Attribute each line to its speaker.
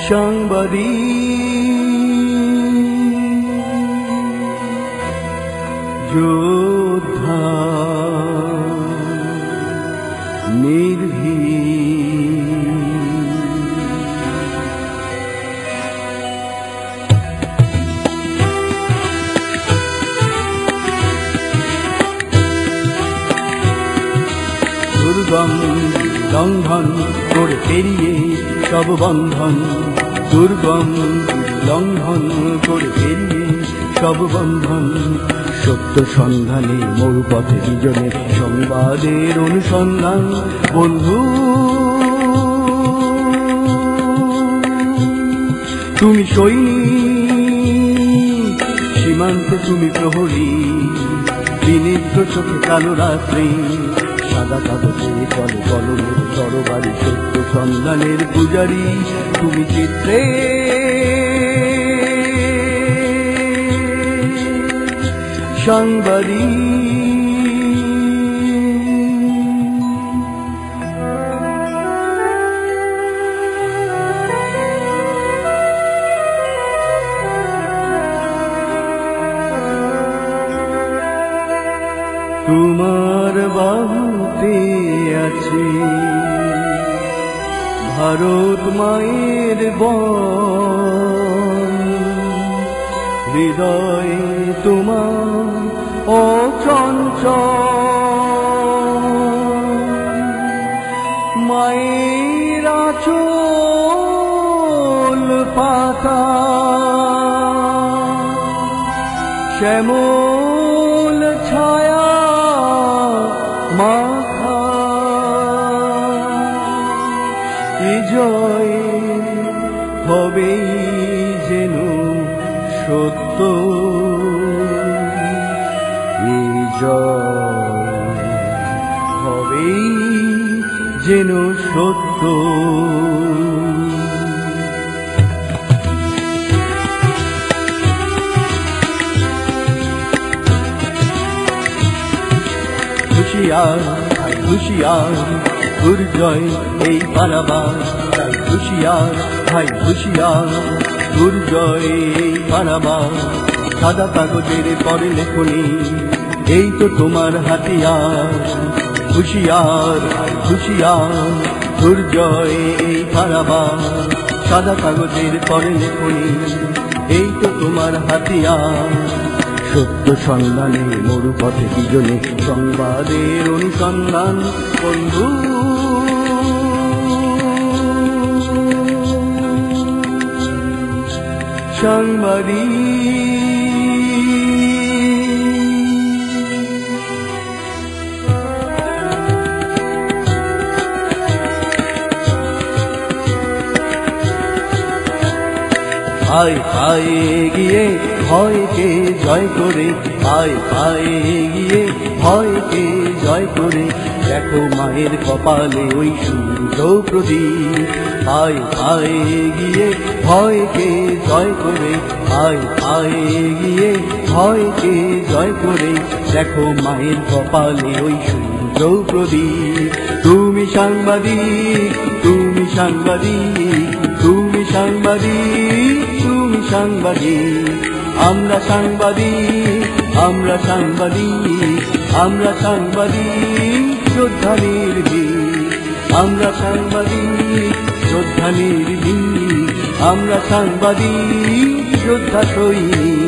Speaker 1: সাংবাদিক যোদ্ধা নির্ভীক দুর্গম লঙ্ঘন করে পেরিয়ে সব বন্ধন, দুর্গম লঙ্ঘন করে পেরিয়ে সব বন্ধন, সত্য সন্ধানে মরুপথে বিজনে সংবাদের অনুসন্ধান। বন্ধু তুমি সৈনিক, সীমান্তে তুমি প্রহরী, বিনিগ্ধ চোখে কালো রাত্রি, সাদা কাগজে চলে কলমের তরবারি, সত্য সন্ধানের পূজারী তুমি চিত্রে সাংবাদিক। তোমার বাহুতে আছে ভারত মায়ের বন, হৃদয়ে তোমার অচঞ্চল, মায়ের আঁচল পাতা শ্যামল ছায়া মাথা, এ জয় হবেই যেন সত্য, এ জয় হবেই যেন সত্য। হুশিয়ার ভাই হুশিয়ার, দুর্জয় এই পারাবার, তাই হুশিয়ার ভাই হুশিয়ার, দুর্জয় এই পারাবার। সাদা কাগজের পরে লেখনি এই তো তোমার হাতিয়ার, হুশিয়ার ভাই হুশিয়ার, দুর্জয় এই পারাবার। সাদা কাগজের পরে লেখনি এই তো তোমার হাতিয়ার, সত্য সন্ধানে মরুপথে বিজনে সংবাদের অনুসন্ধান। বন্ধু সাংবাদিক পায়ে পায়ে গিয়ে ভয়কে জয় করে, পায়ে পায়ে গিয়ে ভয়কে জয় করে, দেখো মায়ের কপালে ওই সূর্য প্রদীপ। পায়ে পায়ে গিয়ে ভয়কে জয় করে, পায়ে পায়ে গিয়ে ভয়কে জয় করে, দেখো মায়ের কপালে ওই সূর্য প্রদীপ। তুমি সাংবাদিক, তুমি সাংবাদিক, তুমি সাংবাদিক, তুমি সাংবাদিক, আমরা সাংবাদিক, আমরা সাংবাদিক, আমরা সাংবাদিক যোদ্ধা নির্ভীক, আমরা সাংবাদিক যোদ্ধা নির্ভীক, আমরা সাংবাদিক যোদ্ধা সৈনিক।